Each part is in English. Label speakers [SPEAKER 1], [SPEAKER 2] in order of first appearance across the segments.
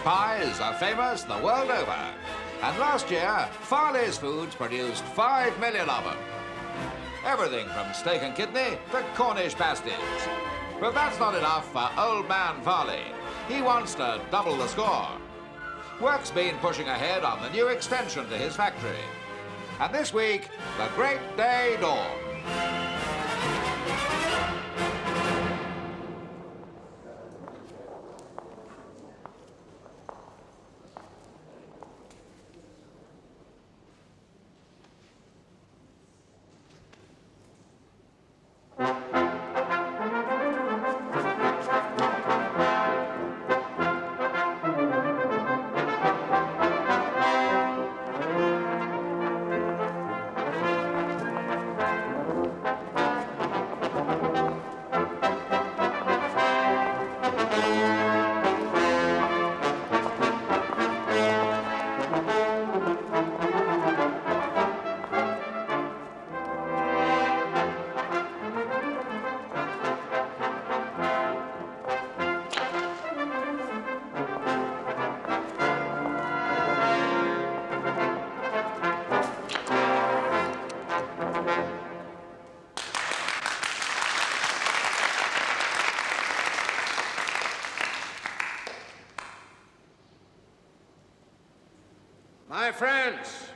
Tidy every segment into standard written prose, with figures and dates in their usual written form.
[SPEAKER 1] pies are famous the world over. And last year, Farley's Foods produced 5 million of them. Everything from steak and kidney to Cornish pasties. But that's not enough for old man Farley. He wants to double the score. Work's been pushing ahead on the new extension to his factory. And this week, the great day dawned.
[SPEAKER 2] My friends,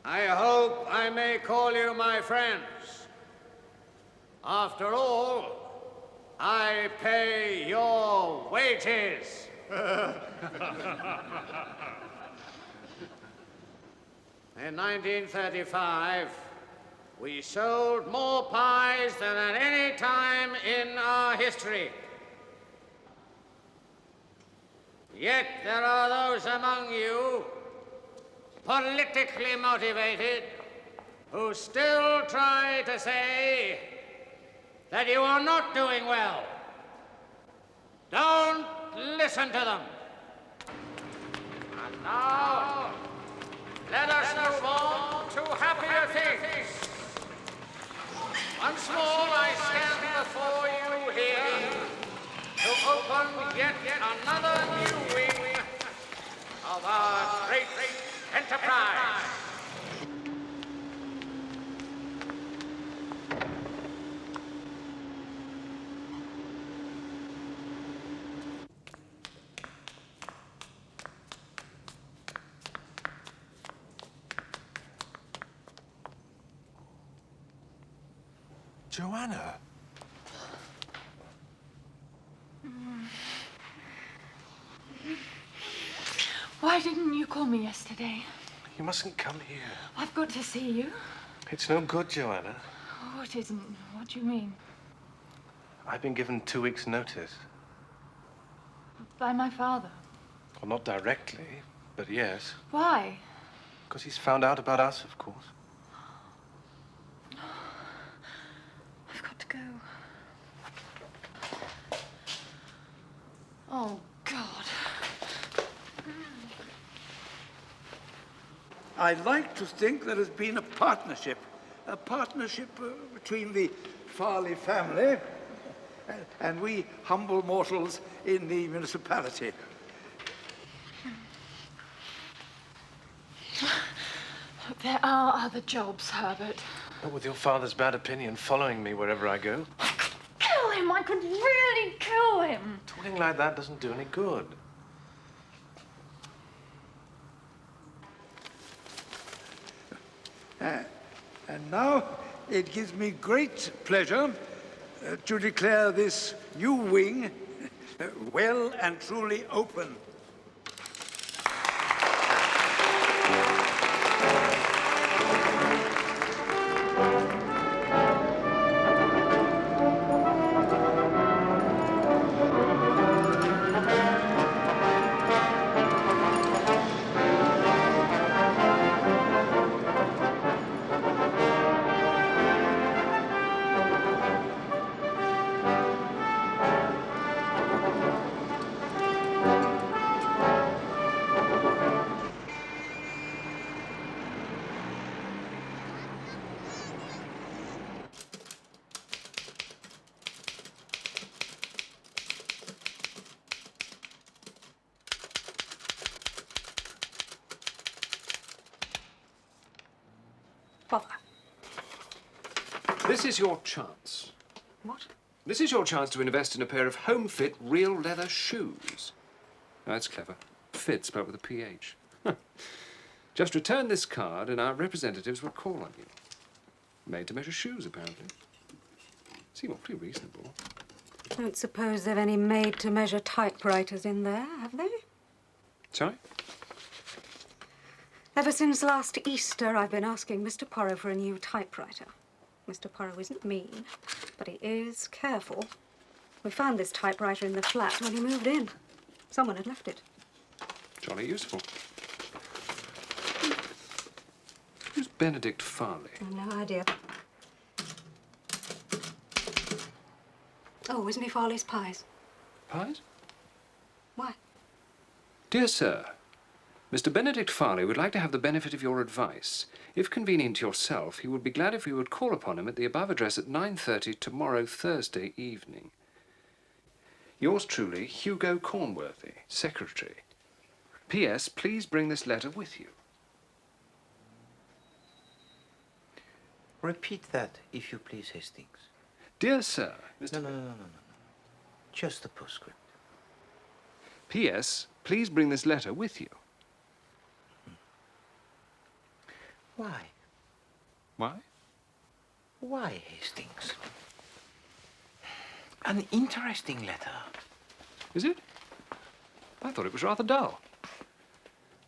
[SPEAKER 2] I hope I may call you my friends. After all, I pay your wages. In 1935, we sold more pies than at any time in our history. Yet there are those among you, politically motivated, who still try to say that you are not doing well. Don't listen to them. And now, let us move on to happier things. Once more I stand before you here to open yet another new wing of our great enterprise.
[SPEAKER 3] Joanna.
[SPEAKER 4] Why didn't you call me yesterday?
[SPEAKER 3] You mustn't come here.
[SPEAKER 4] I've got to see you.
[SPEAKER 3] It's no good, Joanna.
[SPEAKER 4] Oh, it isn't. What do you mean?
[SPEAKER 3] I've been given 2 weeks' notice.
[SPEAKER 4] By my father.
[SPEAKER 3] Well, not directly, but yes.
[SPEAKER 4] Why?
[SPEAKER 3] Because he's found out about us, of course.
[SPEAKER 4] I've got to go. Oh, God.
[SPEAKER 5] I like to think there has been a partnership between the Farley family and we humble mortals in the municipality.
[SPEAKER 4] There are other jobs, Herbert.
[SPEAKER 3] Not with your father's bad opinion following me wherever I go.
[SPEAKER 4] Kill him! I could really kill him!
[SPEAKER 3] Talking like that doesn't do any good.
[SPEAKER 5] And now it gives me great pleasure to declare this new wing well and truly open.
[SPEAKER 6] Bother.
[SPEAKER 3] This is your chance.
[SPEAKER 6] What?
[SPEAKER 3] This is your chance to invest in a pair of home-fit, real leather shoes. Oh, that's clever. Fit spelled with a PH. Just return this card and our representatives will call on you. Made to measure shoes, apparently. Seem awfully reasonable.
[SPEAKER 6] Don't suppose they've any made-to-measure typewriters in there, have they?
[SPEAKER 3] Sorry?
[SPEAKER 6] Ever since last Easter, I've been asking Mr. Poirot for a new typewriter. Mr. Poirot isn't mean, but he is careful. We found this typewriter in the flat when he moved in. Someone had left it.
[SPEAKER 3] Jolly useful. Who's Benedict Farley?
[SPEAKER 6] I've no idea. Oh, isn't he Farley's pies?
[SPEAKER 3] Pies?
[SPEAKER 6] Why?
[SPEAKER 3] Dear sir, Mr. Benedict Farley would like to have the benefit of your advice. If convenient to yourself, he would be glad if you would call upon him at the above address at 9:30 tomorrow, Thursday evening. Yours truly, Hugo Cornworthy, Secretary. P.S. Please bring this letter with you.
[SPEAKER 7] Repeat that, if you please, Hastings.
[SPEAKER 3] Dear sir, Mr.
[SPEAKER 7] No. Just the postscript.
[SPEAKER 3] P.S. Please bring this letter with you.
[SPEAKER 7] Why?
[SPEAKER 3] Why?
[SPEAKER 7] Why, Hastings? An interesting letter.
[SPEAKER 3] Is it? I thought it was rather dull.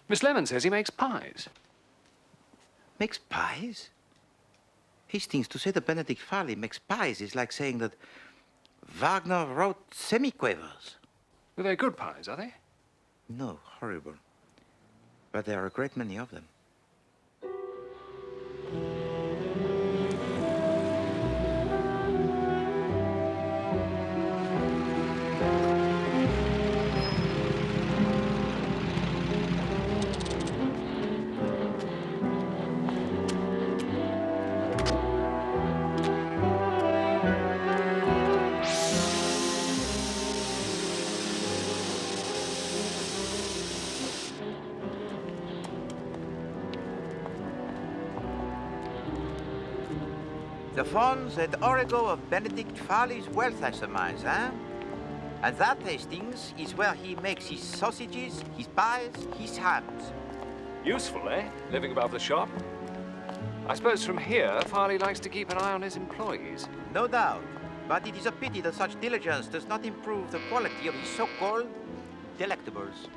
[SPEAKER 3] Miss Lemon says he makes pies.
[SPEAKER 7] Makes pies? Hastings, to say that Benedict Farley makes pies is like saying that Wagner wrote semiquavers.
[SPEAKER 3] Well, they're good pies, are they?
[SPEAKER 7] No, horrible. But there are a great many of them. The funds at Origo of Benedict Farley's wealth, I surmise, eh? And that, Hastings, is where he makes his sausages, his pies, his hams.
[SPEAKER 3] Useful, eh? Living above the shop. I suppose from here, Farley likes to keep an eye on his employees.
[SPEAKER 7] No doubt. But it is a pity that such diligence does not improve the quality of his so-called delectables.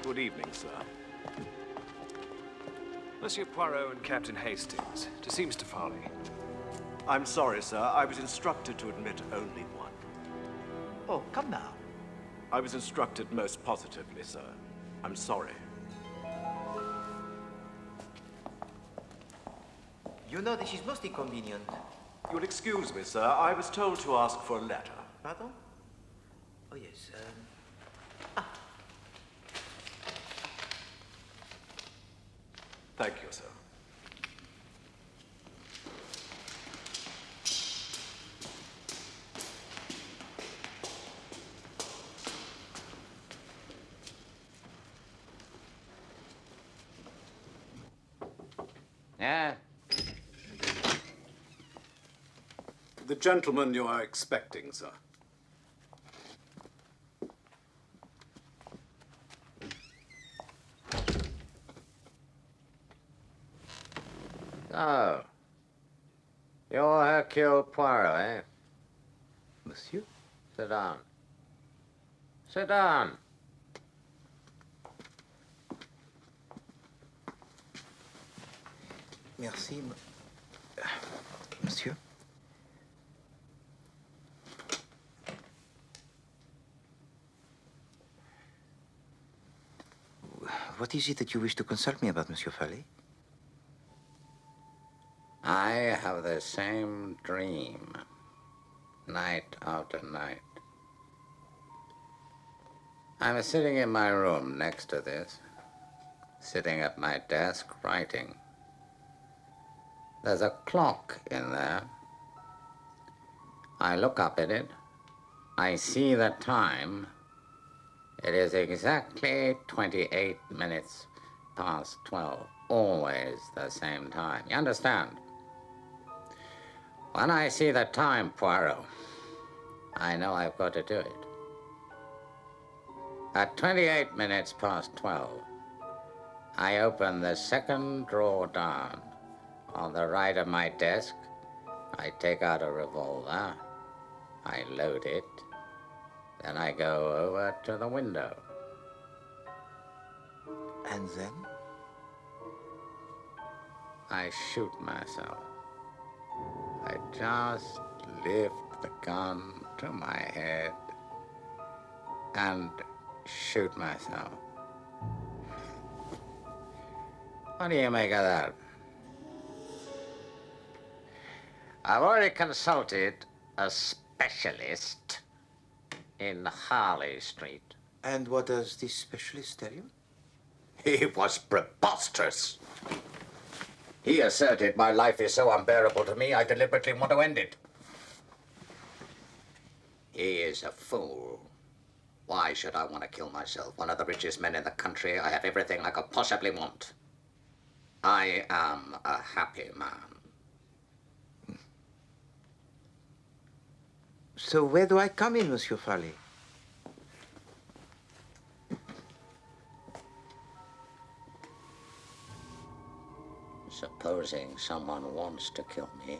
[SPEAKER 3] Good evening, sir. Monsieur Poirot and Captain Hastings, to see Mr. Farley.
[SPEAKER 8] I'm sorry, sir. I was instructed to admit only one.
[SPEAKER 7] Oh, come now.
[SPEAKER 8] I was instructed most positively, sir. I'm sorry.
[SPEAKER 7] You know, this is most inconvenient.
[SPEAKER 8] You'll excuse me, sir. I was told to ask for a letter.
[SPEAKER 7] Pardon? Oh, yes.
[SPEAKER 8] Thank you, sir.
[SPEAKER 2] Yeah?
[SPEAKER 8] The gentleman you are expecting, sir.
[SPEAKER 2] Oh. You're Hercule Poirot, eh?
[SPEAKER 7] Monsieur?
[SPEAKER 2] Sit down. Sit down.
[SPEAKER 7] Merci, monsieur. What is it that you wish to consult me about, Monsieur Farley?
[SPEAKER 2] I have the same dream, night after night. I'm sitting in my room next to this, sitting at my desk writing. There's a clock in there. I look up at it. I see the time.
[SPEAKER 9] It is exactly 28 minutes past 12. Always the same time. You understand? When I see the time, Poirot, I know I've got to do it. At 28 minutes past 12, I open the second drawer down. On the right of my desk, I take out a revolver. I load it. Then I go over to the window.
[SPEAKER 7] And then?
[SPEAKER 9] I shoot myself. I just lift the gun to my head and shoot myself. What do you make of that? I've already consulted a specialist in Harley Street.
[SPEAKER 7] And what does this specialist tell you?
[SPEAKER 9] He was preposterous. He asserted my life is so unbearable to me, I deliberately want to end it. He is a fool. Why should I want to kill myself? One of the richest men in the country. I have everything I could possibly want. I am a happy man.
[SPEAKER 7] So where do I come in, Monsieur Farley?
[SPEAKER 9] Supposing someone wants to kill me,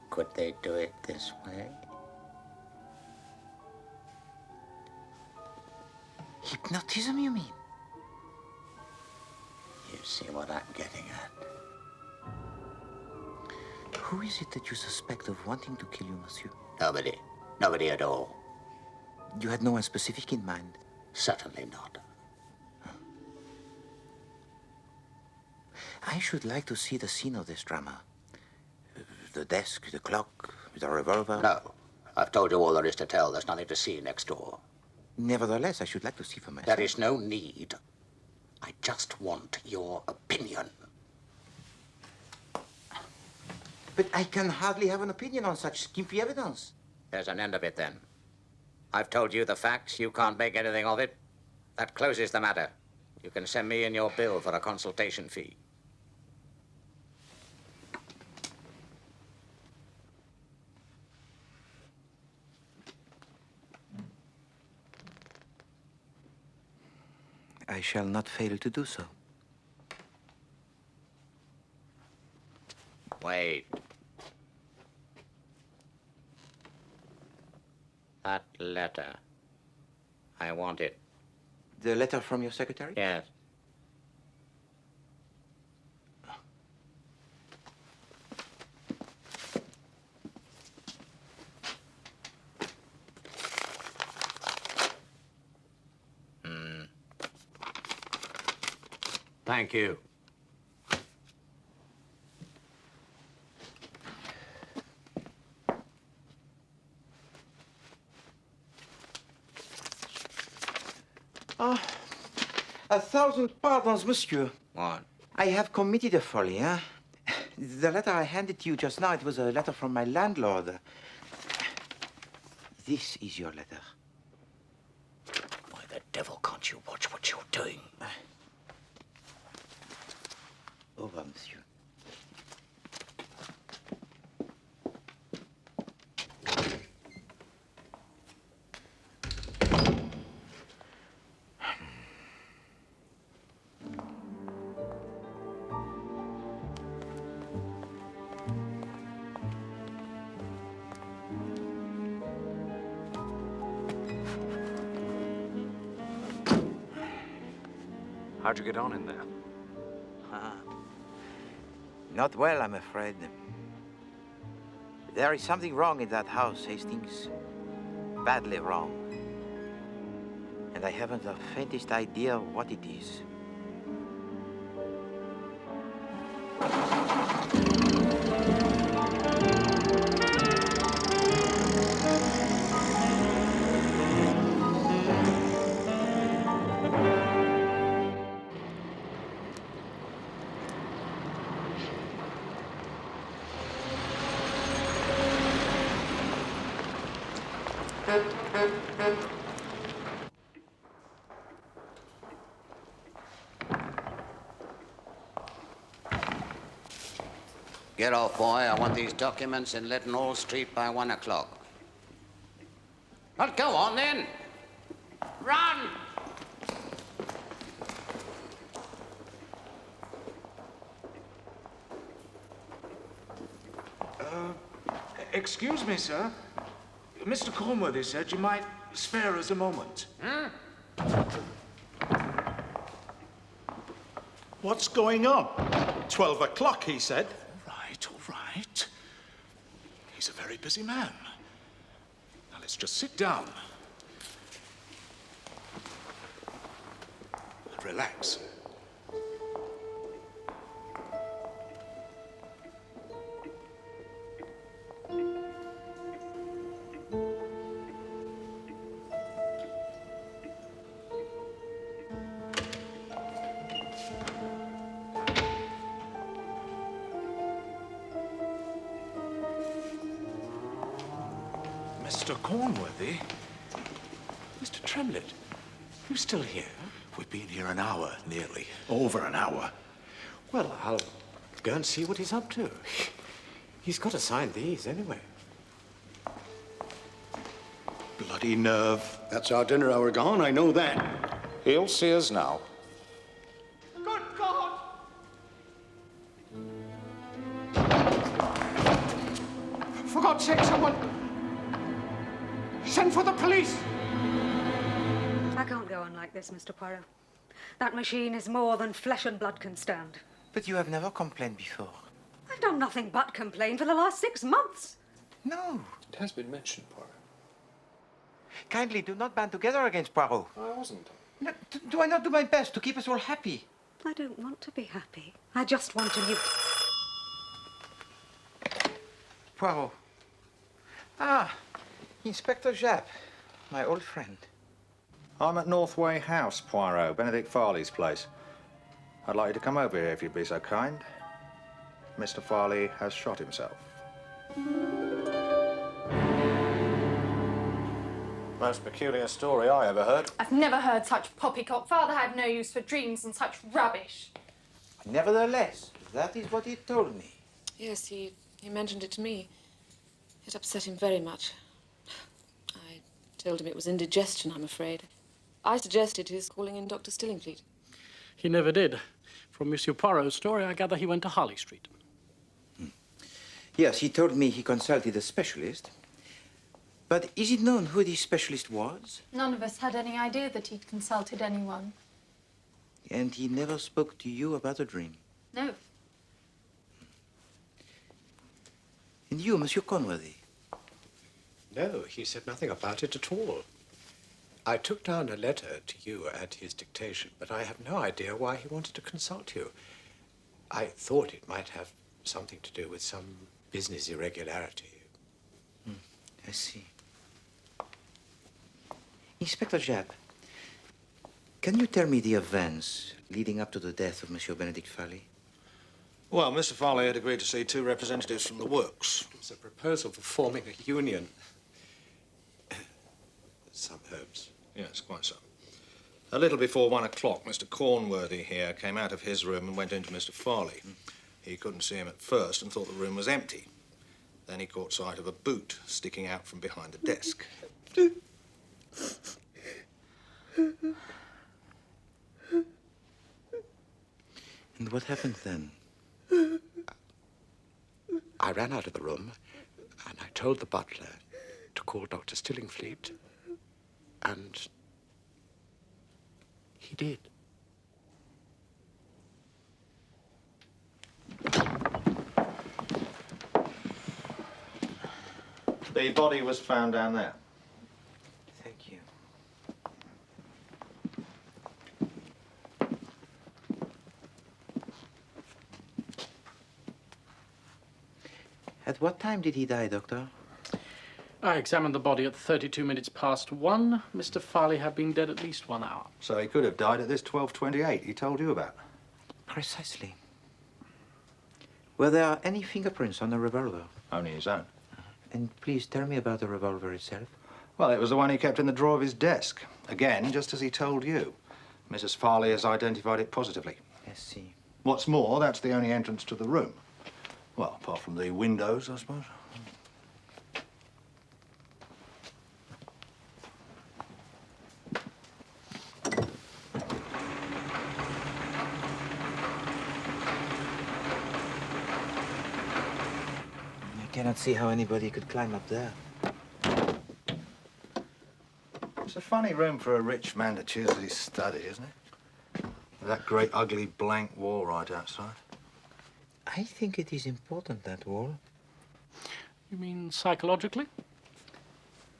[SPEAKER 9] could they do it this way?
[SPEAKER 7] Hypnotism, you mean?
[SPEAKER 9] You see what I'm getting at?
[SPEAKER 7] Who is it that you suspect of wanting to kill you, monsieur?
[SPEAKER 9] Nobody. Nobody at all.
[SPEAKER 7] You had no one specific in mind?
[SPEAKER 9] Certainly not.
[SPEAKER 7] I should like to see the scene of this drama. The desk, the clock, the revolver.
[SPEAKER 9] No. I've told you all there is to tell. There's nothing to see next door.
[SPEAKER 7] Nevertheless, I should like to see for myself.
[SPEAKER 9] There is no need. I just want your opinion.
[SPEAKER 7] But I can hardly have an opinion on such skimpy evidence.
[SPEAKER 9] There's an end of it, then. I've told you the facts. You can't make anything of it. That closes the matter. You can send me in your bill for a consultation fee.
[SPEAKER 7] I shall not fail to do so.
[SPEAKER 9] Wait. That letter. I want it.
[SPEAKER 7] The letter from your secretary?
[SPEAKER 9] Yes. Thank you.
[SPEAKER 7] Oh, 1,000 pardons, monsieur.
[SPEAKER 9] What?
[SPEAKER 7] I have committed a folly, huh? The letter I handed to you just now, it was a letter from my landlord. This is your letter.
[SPEAKER 9] Why the devil can't you watch what you're doing?
[SPEAKER 7] Au revoir, monsieur.
[SPEAKER 3] How'd you get on in there?
[SPEAKER 7] Not well, I'm afraid. There is something wrong in that house, Hastings. Badly wrong. And I haven't the faintest idea what it is.
[SPEAKER 9] Get off, boy. I want these documents in Leadenhall Street by 1 o'clock. Well, go on, then. Run!
[SPEAKER 10] Excuse me, sir. Mr. Cornworthy said you might spare us a moment.
[SPEAKER 11] What's going on? 12 o'clock, he said.
[SPEAKER 10] All right. He's a very busy man. Now, let's just sit down. And relax. Mr. Cornworthy? Mr. Tremlett, you still here? We've been here an hour, nearly.
[SPEAKER 11] Over an hour.
[SPEAKER 12] Well, I'll go and see what he's up to. He's got to sign these anyway.
[SPEAKER 11] Bloody nerve. That's our dinner hour gone, I know that.
[SPEAKER 1] He'll see us now.
[SPEAKER 2] Good God!
[SPEAKER 12] For God's sake, someone... send for the police!
[SPEAKER 6] I can't go on like this, Mr. Poirot. That machine is more than flesh and blood can stand.
[SPEAKER 7] But you have never complained before.
[SPEAKER 6] I've done nothing but complain for the last 6 months.
[SPEAKER 7] No.
[SPEAKER 3] It has been mentioned, Poirot.
[SPEAKER 7] Kindly do not band together against Poirot.
[SPEAKER 3] I wasn't.
[SPEAKER 7] No, do I not do my best to keep us all happy?
[SPEAKER 6] I don't want to be happy. I just want a new...
[SPEAKER 7] Poirot. Ah, Inspector Japp, my old friend.
[SPEAKER 13] I'm at Northway House, Poirot, Benedict Farley's place. I'd like you to come over here if you'd be so kind. Mr. Farley has shot himself.
[SPEAKER 14] Most peculiar story I ever heard.
[SPEAKER 4] I've never heard such poppycock. Father had no use for dreams and such rubbish.
[SPEAKER 7] Nevertheless, that is what he told me.
[SPEAKER 15] Yes, he mentioned it to me. It upset him very much. I told him it was indigestion, I'm afraid. I suggested his calling in Dr. Stillingfleet.
[SPEAKER 16] He never did. From Monsieur Poirot's story, I gather he went to Harley Street.
[SPEAKER 7] Yes, he told me he consulted a specialist. But is it known who this specialist was?
[SPEAKER 4] None of us had any idea that he'd consulted anyone.
[SPEAKER 7] And he never spoke to you about the dream?
[SPEAKER 4] No.
[SPEAKER 7] And you, Monsieur Cornworthy?
[SPEAKER 12] No, he said nothing about it at all. I took down a letter to you at his dictation, but I have no idea why he wanted to consult you. I thought it might have something to do with some business irregularity.
[SPEAKER 7] I see. Inspector Japp, can you tell me the events leading up to the death of Monsieur Benedict Farley?
[SPEAKER 14] Well, Mr. Farley had agreed to see 2 representatives from the works.
[SPEAKER 12] It was a proposal for forming a union. Suburbs.
[SPEAKER 14] Yes, quite so. A little before 1 o'clock, Mr. Cornworthy here came out of his room and went into Mr. Farley. He couldn't see him at first and thought the room was empty. Then he caught sight of a boot sticking out from behind the desk.
[SPEAKER 7] And what happened then?
[SPEAKER 12] I ran out of the room and I told the butler to call Dr. Stillingfleet, and he did.
[SPEAKER 13] The body was found down there.
[SPEAKER 7] Thank you. At what time did he die, Doctor?
[SPEAKER 16] I examined the body at 32 minutes past 1. Mr. Farley had been dead at least 1 hour.
[SPEAKER 13] So he could have died at this 12:28 he told you about.
[SPEAKER 7] Precisely. Were there any fingerprints on the revolver?
[SPEAKER 13] Only his own.
[SPEAKER 7] And please tell me about the revolver itself.
[SPEAKER 13] Well, it was the one he kept in the drawer of his desk. Again, just as he told you. Mrs. Farley has identified it positively.
[SPEAKER 7] I see.
[SPEAKER 13] What's more, that's the only entrance to the room.
[SPEAKER 14] Well, apart from the windows, I suppose.
[SPEAKER 7] I cannot see how anybody could climb up there.
[SPEAKER 14] It's a funny room for a rich man to choose as his study, isn't it? With that great ugly blank wall right outside.
[SPEAKER 7] I think it is important, that wall.
[SPEAKER 16] You mean psychologically?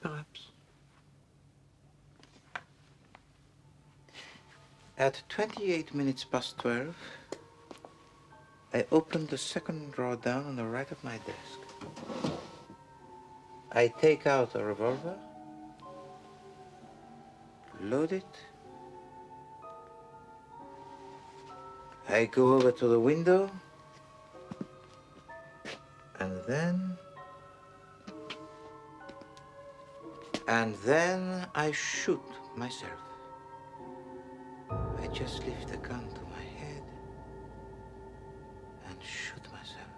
[SPEAKER 7] Perhaps. At 28 minutes past 12, I opened the second drawer down on the right of my desk. I take out a revolver, load it. I go over to the window, and then I shoot myself. I just lift the gun to my head and shoot myself.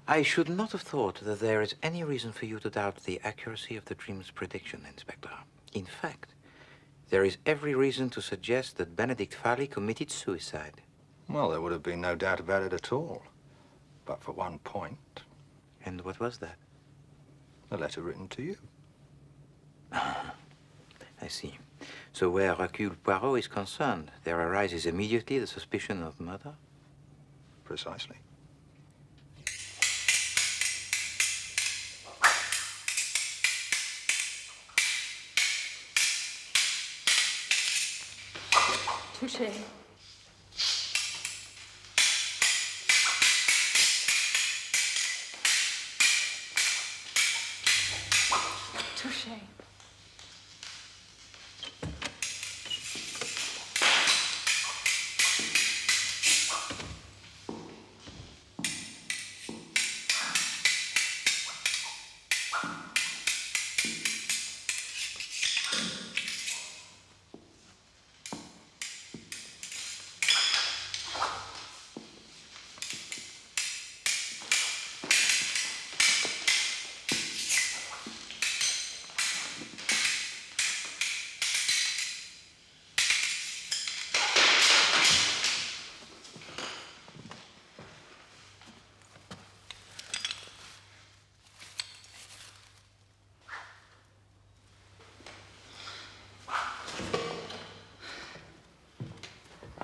[SPEAKER 7] I should not have thought that there is any reason for you to doubt the accuracy of the dream's prediction, Inspector. In fact, there is every reason to suggest that Benedict Farley committed suicide.
[SPEAKER 14] Well, there would have been no doubt about it at all. But for one point.
[SPEAKER 7] And what was that?
[SPEAKER 14] A letter written to you.
[SPEAKER 7] I see. So where Hercule Poirot is concerned, there arises immediately the suspicion of murder?
[SPEAKER 14] Precisely.
[SPEAKER 4] Touché. Touché.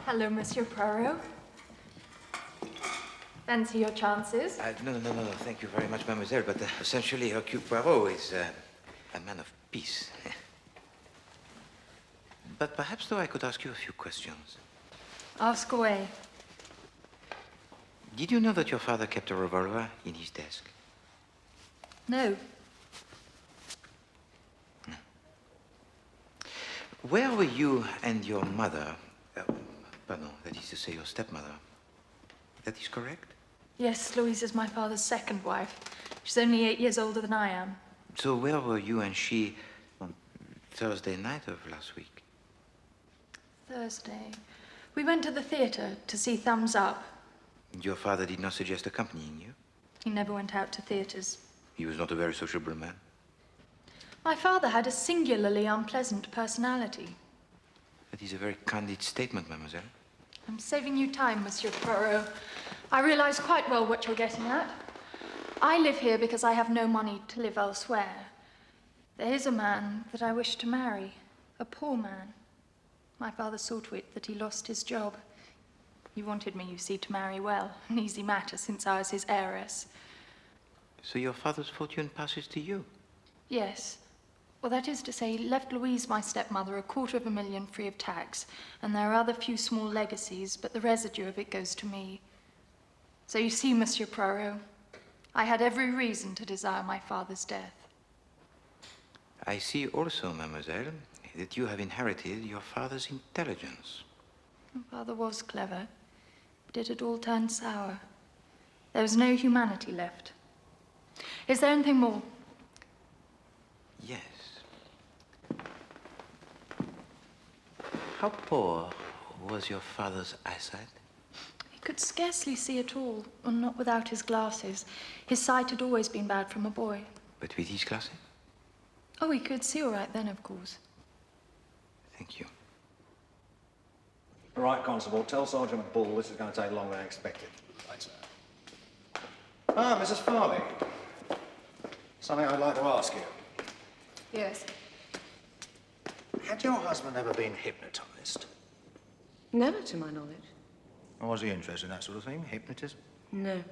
[SPEAKER 4] Hello, Monsieur Poirot. Fancy your chances?
[SPEAKER 7] No, thank you very much, mademoiselle, but essentially Hercule Poirot is a man of peace. But perhaps, though, I could ask you a few questions.
[SPEAKER 4] Ask away.
[SPEAKER 7] Did you know that your father kept a revolver in his desk?
[SPEAKER 4] No.
[SPEAKER 7] Where were you and your mother? Pardon, that is to say, your stepmother. That is correct?
[SPEAKER 4] Yes, Louise is my father's second wife. She's only 8 years older than I am.
[SPEAKER 7] So where were you and she on Thursday night of last week?
[SPEAKER 4] Thursday. We went to the theatre to see Thumbs Up.
[SPEAKER 7] Your father did not suggest accompanying you?
[SPEAKER 4] He never went out to theatres.
[SPEAKER 7] He was not a very sociable man.
[SPEAKER 4] My father had a singularly unpleasant personality.
[SPEAKER 7] That is a very candid statement, mademoiselle.
[SPEAKER 4] I'm saving you time, Monsieur Poirot. I realize quite well what you're getting at. I live here because I have no money to live elsewhere. There is a man that I wish to marry, a poor man. My father saw to it that he lost his job. He wanted me, you see, to marry well, an easy matter since I was his heiress.
[SPEAKER 7] So your father's fortune passes to you?
[SPEAKER 4] Yes. Well, that is to say, he left Louise, my stepmother, $250,000 free of tax, and there are other few small legacies, but the residue of it goes to me. So you see, Monsieur Poirot, I had every reason to desire my father's death.
[SPEAKER 7] I see also, mademoiselle, that you have inherited your father's intelligence.
[SPEAKER 4] My father was clever, but it had all turned sour. There was no humanity left. Is there anything more?
[SPEAKER 7] Yes. How poor was your father's eyesight?
[SPEAKER 4] He could scarcely see at all, and not without his glasses. His sight had always been bad from a boy.
[SPEAKER 7] But with his glasses?
[SPEAKER 4] Oh, he could see all right then, of course.
[SPEAKER 7] Thank you.
[SPEAKER 14] All right, Constable, tell Sergeant Bull this is going to take longer than expected. Right, sir. Ah, Mrs. Farley. Something I'd like to ask you.
[SPEAKER 15] Yes.
[SPEAKER 14] Had your husband ever been hypnotized?
[SPEAKER 15] Never, to my knowledge.
[SPEAKER 14] Or was he interested in that sort of thing, hypnotism?
[SPEAKER 15] No.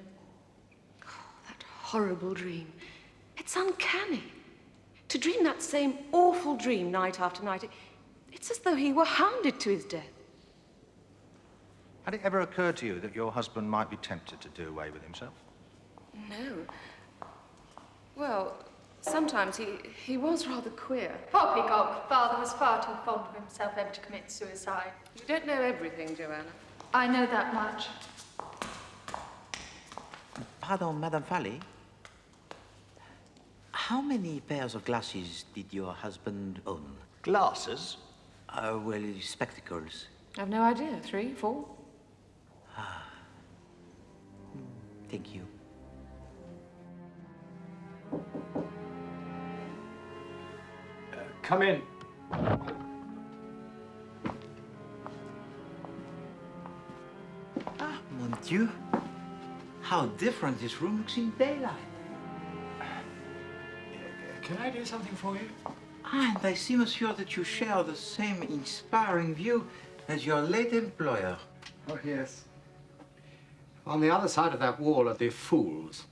[SPEAKER 15] Oh, that horrible dream. It's uncanny. To dream that same awful dream night after night, it's as though he were hounded to his death.
[SPEAKER 14] Had it ever occurred to you that your husband might be tempted to do away with himself?
[SPEAKER 15] No. Well, sometimes he was rather queer.
[SPEAKER 4] Poppycock, father was far too fond of himself ever to commit suicide.
[SPEAKER 15] You don't know everything, Joanna.
[SPEAKER 4] I know that much.
[SPEAKER 7] Pardon, Madame Farley. How many pairs of glasses did your husband own?
[SPEAKER 14] Glasses?
[SPEAKER 7] Well, spectacles.
[SPEAKER 15] I've no idea. 3, 4?
[SPEAKER 7] Ah. Thank you.
[SPEAKER 12] Come in.
[SPEAKER 7] Ah, mon Dieu. How different this room looks in daylight.
[SPEAKER 12] Can I do something for you?
[SPEAKER 7] And I see, monsieur, that you share the same inspiring view as your late employer.
[SPEAKER 12] Oh, yes. On the other side of that wall are the fools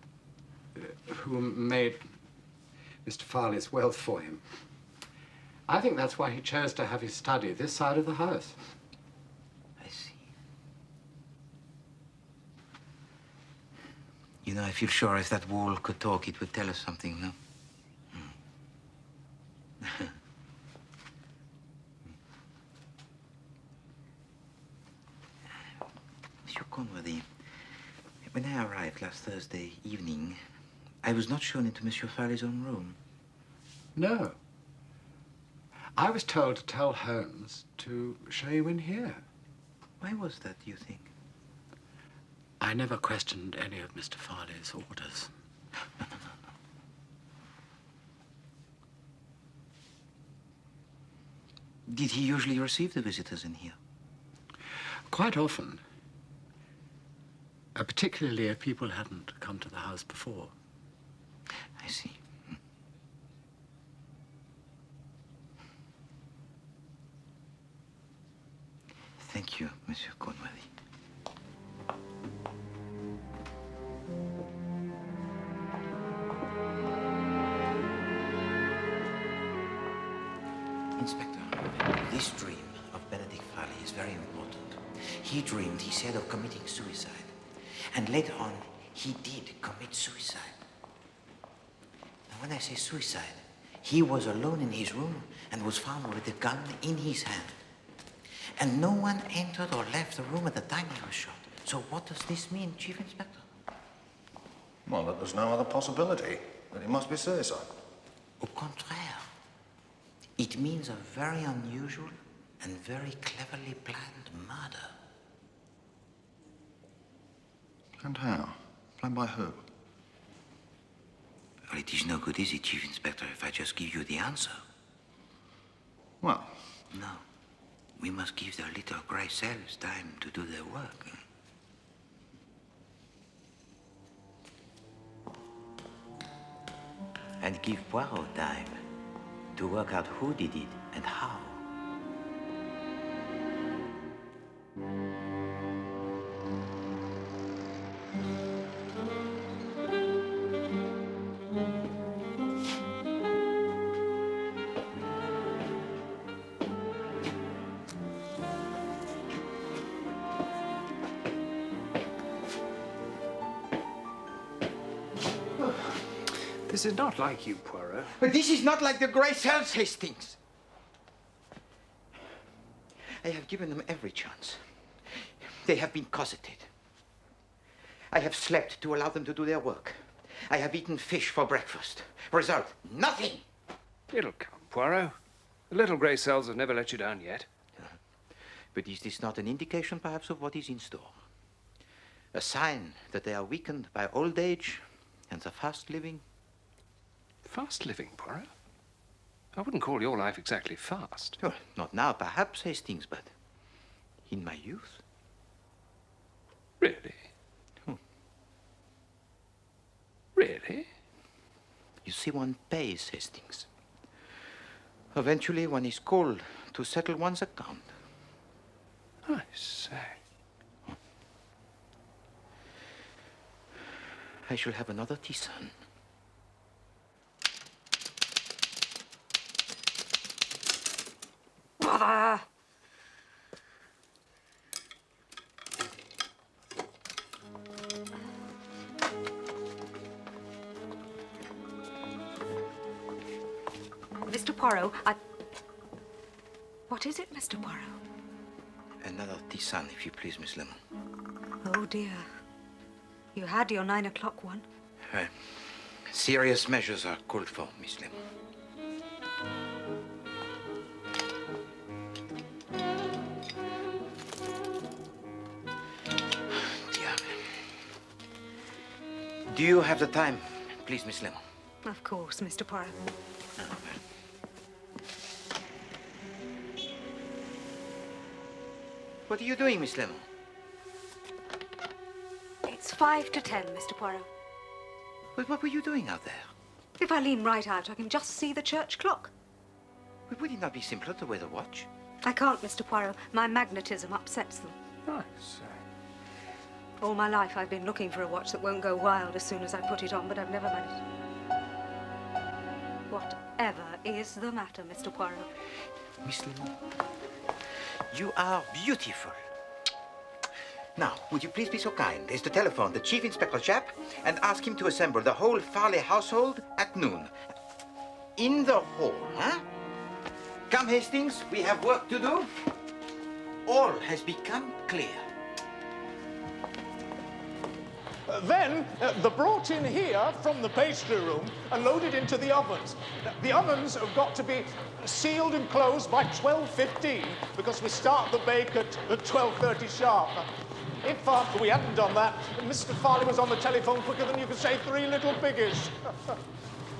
[SPEAKER 12] who made Mr. Farley's wealth for him. I think that's why he chose to have his study this side of the house.
[SPEAKER 7] I see. You know, I feel sure if that wall could talk, it would tell us something, no? Monsieur Conworthy, when I arrived last Thursday evening, I was not shown into Monsieur Farley's own room.
[SPEAKER 12] No. I was told to tell Holmes to show you in here.
[SPEAKER 7] Why was that, do you think?
[SPEAKER 12] I never questioned any of Mr. Farley's orders.
[SPEAKER 7] Did he usually receive the visitors in here?
[SPEAKER 12] Quite often. Particularly if people hadn't come to the house before.
[SPEAKER 7] I see. Thank you, Monsieur Conworthy. Inspector, this dream of Benedict Farley is very important. He dreamed, he said, of committing suicide. And later on, he did commit suicide. Now, when I say suicide, he was alone in his room and was found with a gun in his hand. And no one entered or left the room at the time he was shot. So what does this mean, Chief Inspector?
[SPEAKER 14] Well, that there's no other possibility. That it must be suicide.
[SPEAKER 7] Au contraire. It means a very unusual and very cleverly planned murder.
[SPEAKER 14] And how? Planned by who?
[SPEAKER 7] Well, it is no good, is it, Chief Inspector, if I just give you the answer?
[SPEAKER 14] Well?
[SPEAKER 7] No. We must give the little grey cells time to do their work. And give Poirot time to work out who did it and how.
[SPEAKER 3] This is not like you, Poirot.
[SPEAKER 7] But this is not like the grey cells, Hastings. I have given them every chance. They have been cosseted. I have slept to allow them to do their work. I have eaten fish for breakfast. Result, nothing.
[SPEAKER 3] It'll come, Poirot. The little grey cells have never let you down yet.
[SPEAKER 7] But is this not an indication, perhaps, of what is in store? A sign that they are weakened by old age and the fast living?
[SPEAKER 3] Fast living, Poirot? I wouldn't call your life exactly fast.
[SPEAKER 7] Well, not now, perhaps, Hastings, but in my youth.
[SPEAKER 3] Really? Really?
[SPEAKER 7] You see, one pays, Hastings. Eventually, one is called to settle one's account.
[SPEAKER 3] I say.
[SPEAKER 7] I shall have another tisane.
[SPEAKER 6] Brother! Mr. Poirot, What is it, Mr. Poirot?
[SPEAKER 7] Another tisane, if you please, Miss Lemon.
[SPEAKER 6] Oh, dear. You had your 9 o'clock one.
[SPEAKER 7] Serious measures are called for, Miss Lemon. Dear. Do you have the time, please, Miss Lemon?
[SPEAKER 6] Of course, Mr. Poirot.
[SPEAKER 7] What are you doing, Miss Lemon?
[SPEAKER 6] It's 5 to 10, Mr. Poirot.
[SPEAKER 7] But what were you doing out there?
[SPEAKER 6] If I lean right out, I can just see the church clock.
[SPEAKER 7] But would it not be simpler to wear the watch?
[SPEAKER 6] I can't, Mr. Poirot. My magnetism upsets them.
[SPEAKER 3] I say.
[SPEAKER 6] All my life, I've been looking for a watch that won't go wild as soon as I put it on, but I've never managed. Whatever is the matter, Mr. Poirot?
[SPEAKER 7] Miss Lemon, you are beautiful. Now, would you please be so kind as to telephone the Chief Inspector Japp and ask him to assemble the whole Farley household at noon? In the hall, huh? Come, Hastings, we have work to do. All has become clear.
[SPEAKER 10] Then they're brought in here from the pastry room and loaded into the ovens. The ovens have got to be sealed and closed by 12:15 because we start the bake at 12:30 sharp. If we hadn't done that, Mr. Farley was on the telephone quicker than you could say 3 little piggies.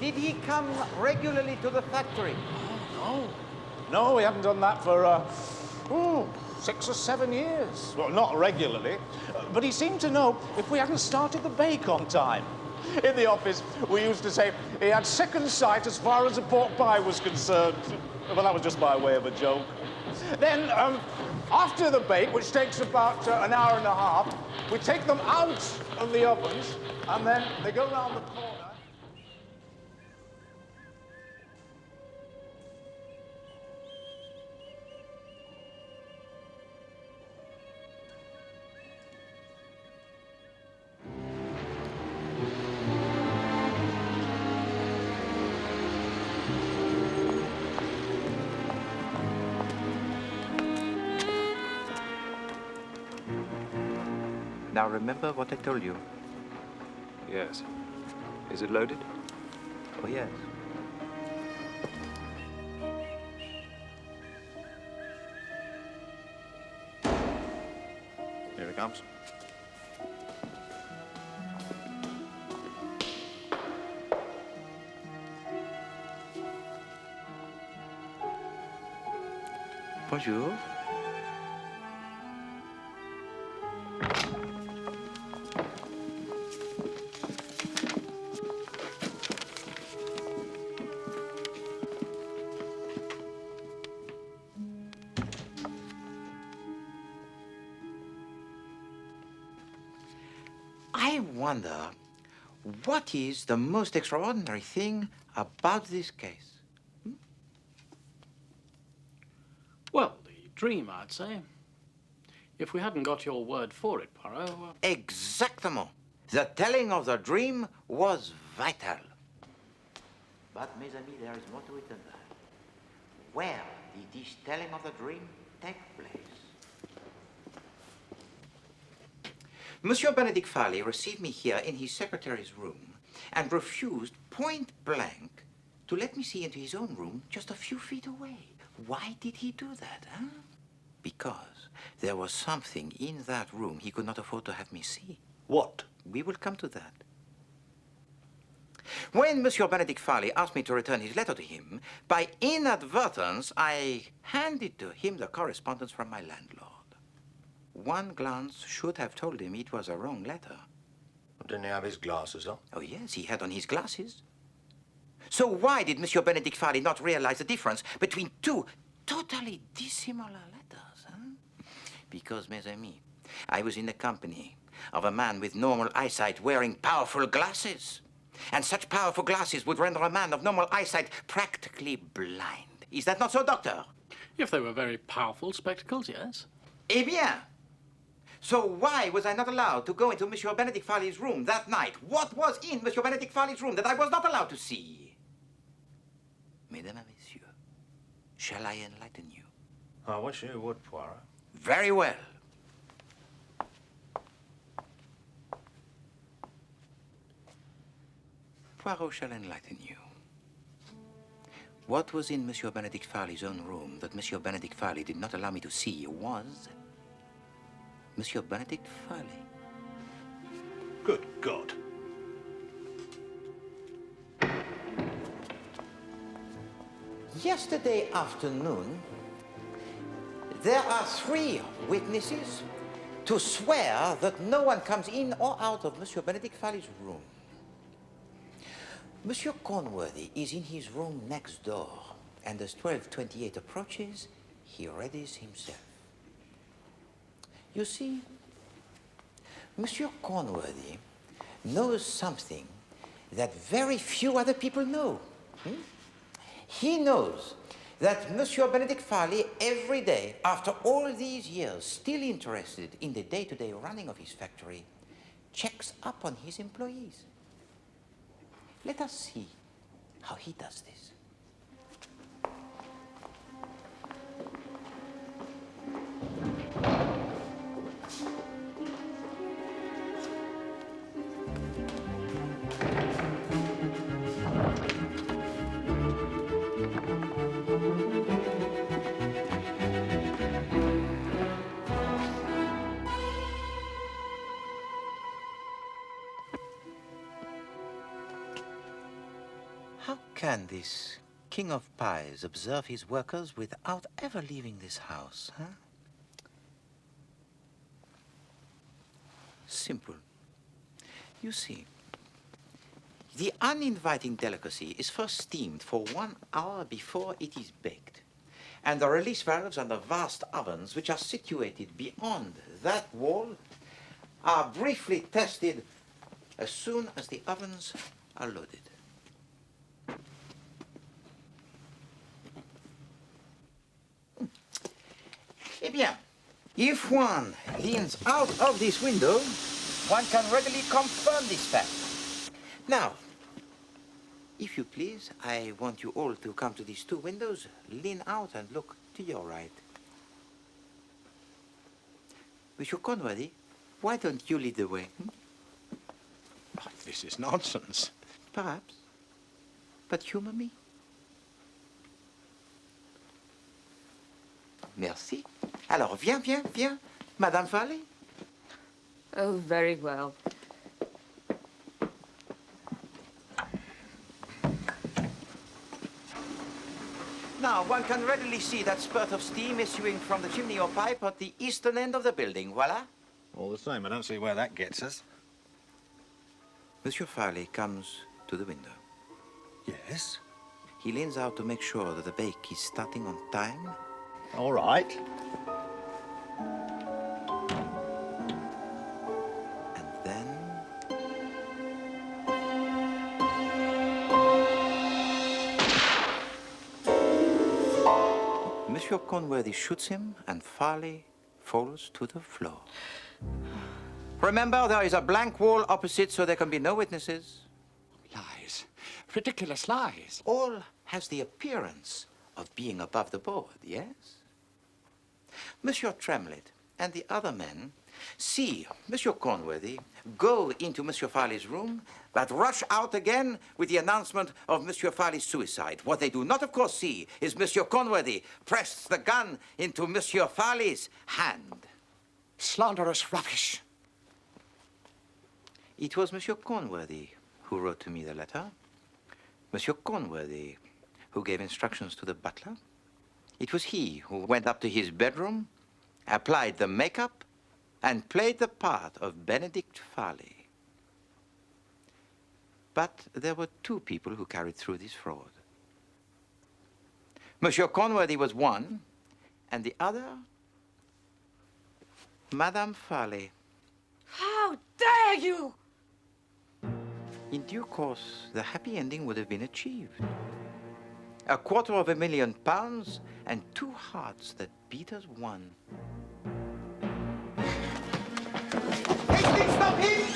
[SPEAKER 7] Did he come regularly to the factory?
[SPEAKER 10] Oh, no. No, we haven't done that for 6 or 7 years. Well, not regularly, but he seemed to know if we hadn't started the bake on time. In the office, we used to say he had second sight as far as a pork pie was concerned. Well, that was just by way of a joke. Then, after the bake, which takes about an hour and a half, we take them out of the ovens, and then they go round the corner.
[SPEAKER 7] Now remember what I told you.
[SPEAKER 3] Yes. Is it loaded?
[SPEAKER 7] Oh, yes.
[SPEAKER 14] Here he comes.
[SPEAKER 7] Bonjour. I wonder, what is the most extraordinary thing about this case?
[SPEAKER 16] Well, the dream, I'd say. If we hadn't got your word for it, Poirot...
[SPEAKER 7] Exactement. The telling of the dream was vital. But, mes amis, there is more to it than that. Where did this telling of the dream take place? Monsieur Benedict Farley received me here in his secretary's room and refused point blank to let me see into his own room just a few feet away. Why did he do that, huh? Because there was something in that room he could not afford to have me see.
[SPEAKER 11] What?
[SPEAKER 7] We will come to that. When Monsieur Benedict Farley asked me to return his letter to him, by inadvertence, I handed to him the correspondence from my landlord. One glance should have told him it was a wrong letter.
[SPEAKER 11] Didn't he have his glasses on?
[SPEAKER 7] Oh, yes, he had on his glasses. So why did Monsieur Benedict Farley not realize the difference between two totally dissimilar letters, huh? Because, mes amis, I was in the company of a man with normal eyesight wearing powerful glasses. And such powerful glasses would render a man of normal eyesight practically blind. Is that not so, Doctor?
[SPEAKER 16] If they were very powerful spectacles, yes.
[SPEAKER 7] Eh bien. So why was I not allowed to go into Monsieur Benedict Farley's room that night? What was in Monsieur Benedict Farley's room that I was not allowed to see? Mesdames et messieurs, shall I enlighten you?
[SPEAKER 11] I wish you would, Poirot.
[SPEAKER 7] Very well. Poirot shall enlighten you. What was in Monsieur Benedict Farley's own room that Monsieur Benedict Farley did not allow me to see was Monsieur Benedict Farley.
[SPEAKER 11] Good God.
[SPEAKER 7] Yesterday afternoon, there are 3 witnesses to swear that no one comes in or out of Monsieur Benedict Farley's room. Monsieur Cornworthy is in his room next door, and as 12:28 approaches, he readies himself. You see, Monsieur Cornworthy knows something that very few other people know. He knows that Monsieur Benedict Farley, every day, after all these years, still interested in the day-to-day running of his factory, checks up on his employees. Let us see how he does this. How can this king of pies observe his workers without ever leaving this house, huh? Simple. You see, the uninviting delicacy is first steamed for 1 hour before it is baked. And the release valves on the vast ovens, which are situated beyond that wall, are briefly tested as soon as the ovens are loaded. Eh bien, if one leans out of this window, one can readily confirm this fact. Now, if you please, I want you all to come to these 2 windows, lean out and look to your right. Monsieur Cornworthy, why don't you lead the way?
[SPEAKER 12] Oh, this is nonsense.
[SPEAKER 7] Perhaps. But humor me. Merci. Alors, viens, Madame Farley.
[SPEAKER 15] Oh, very well.
[SPEAKER 7] Now, one can readily see that spurt of steam issuing from the chimney or pipe at the eastern end of the building. Voila.
[SPEAKER 14] All the same, I don't see where that gets us.
[SPEAKER 7] Monsieur Farley comes to the window.
[SPEAKER 11] Yes?
[SPEAKER 7] He leans out to make sure that the bake is starting on time.
[SPEAKER 14] All right.
[SPEAKER 7] And then... Monsieur Cornworthy shoots him, and Farley falls to the floor. Remember, there is a blank wall opposite, so there can be no witnesses.
[SPEAKER 16] Lies. Ridiculous lies.
[SPEAKER 7] All has the appearance of being above the board, yes? Monsieur Tremlett and the other men See, Monsieur Cornworthy, go into Monsieur Farley's room, but rush out again with the announcement of Monsieur Farley's suicide. What they do not, of course, see is Monsieur Cornworthy press the gun into Monsieur Farley's hand.
[SPEAKER 12] Slanderous rubbish.
[SPEAKER 7] It was Monsieur Cornworthy who wrote to me the letter. Monsieur Cornworthy who gave instructions to the butler. It was he who went up to his bedroom, applied the makeup, and played the part of Benedict Farley. But there were two people who carried through this fraud. Monsieur Cornworthy was one, and the other, Madame Farley.
[SPEAKER 6] How dare you!
[SPEAKER 7] In due course, the happy ending would have been achieved. £250,000 and 2 hearts that beat as one. Hey, stop him!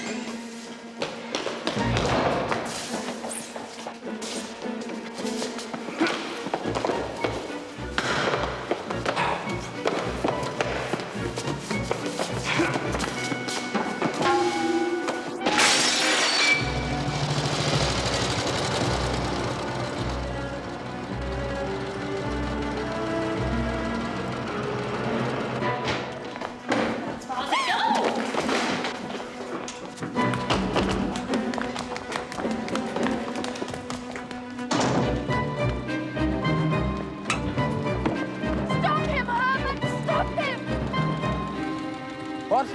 [SPEAKER 12] What?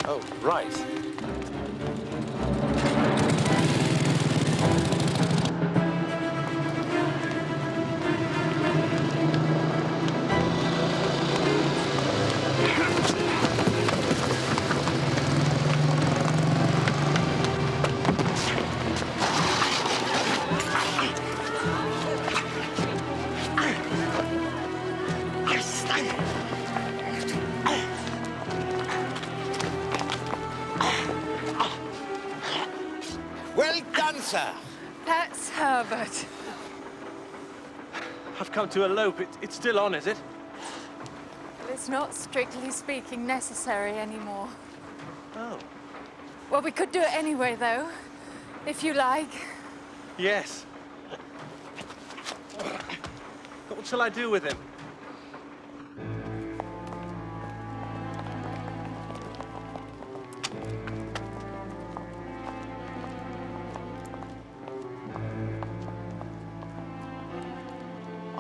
[SPEAKER 12] Oh, right.
[SPEAKER 7] Well done, sir.
[SPEAKER 4] That's Herbert.
[SPEAKER 8] I've come to elope. It's still on, is it?
[SPEAKER 4] It's not, strictly speaking, necessary anymore.
[SPEAKER 8] Oh.
[SPEAKER 4] Well, we could do it anyway, though, if you like.
[SPEAKER 8] Yes. What shall I do with him?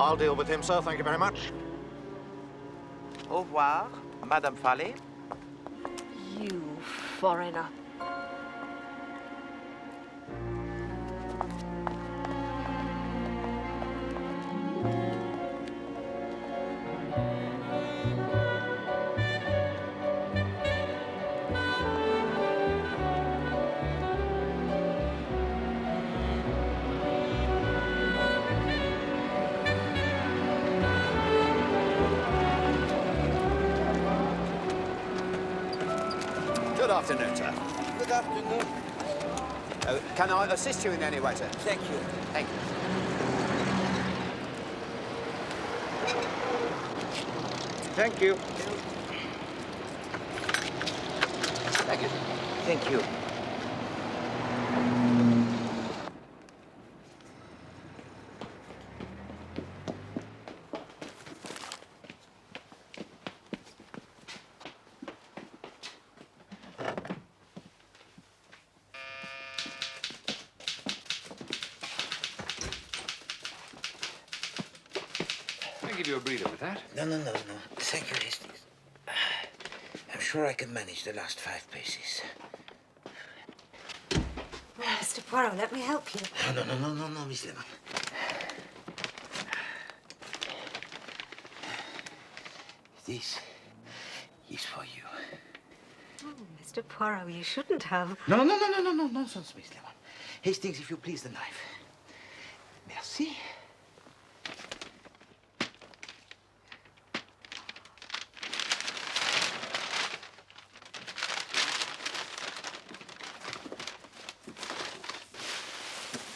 [SPEAKER 12] I'll deal with him, sir. Thank you very much.
[SPEAKER 7] Au revoir, Madame Farley.
[SPEAKER 6] You foreigner.
[SPEAKER 17] Good afternoon, sir.
[SPEAKER 7] Good afternoon.
[SPEAKER 17] Can I assist you in any way, sir?
[SPEAKER 7] Thank you.
[SPEAKER 17] Thank you.
[SPEAKER 7] Thank you.
[SPEAKER 17] Thank you.
[SPEAKER 7] Thank you.
[SPEAKER 3] I'll give you a breather with that.
[SPEAKER 7] No. Thank you, Hastings. I'm sure I can manage the last 5 paces.
[SPEAKER 6] Well, Mr. Poirot, let me help you.
[SPEAKER 7] No, Miss Lemon. This is for you.
[SPEAKER 6] Oh, Mr. Poirot, you shouldn't have.
[SPEAKER 7] No, nonsense, Miss Lemon. Hastings, if you please, the knife. Merci.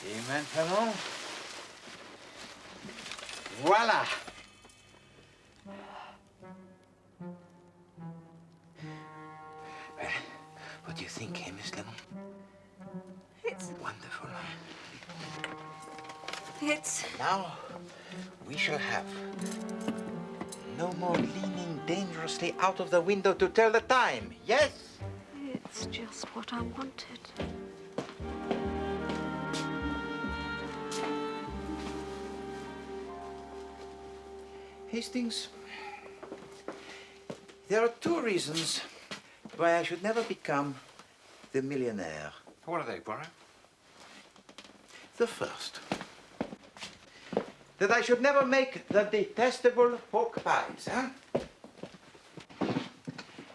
[SPEAKER 7] Et maintenant, voilà. think, Miss Lennon?
[SPEAKER 6] It's
[SPEAKER 7] wonderful.
[SPEAKER 6] It's...
[SPEAKER 7] Now, we shall have no more leaning dangerously out of the window to tell the time, yes?
[SPEAKER 6] It's just what I wanted.
[SPEAKER 7] Hastings, there are two reasons why I should never become the millionaire.
[SPEAKER 3] What are they, Poirot?
[SPEAKER 7] The first, that I should never make the detestable pork pies, huh?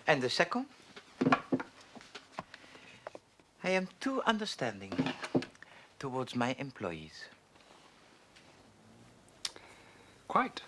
[SPEAKER 7] And the second, I am too understanding towards my employees.
[SPEAKER 3] Quite.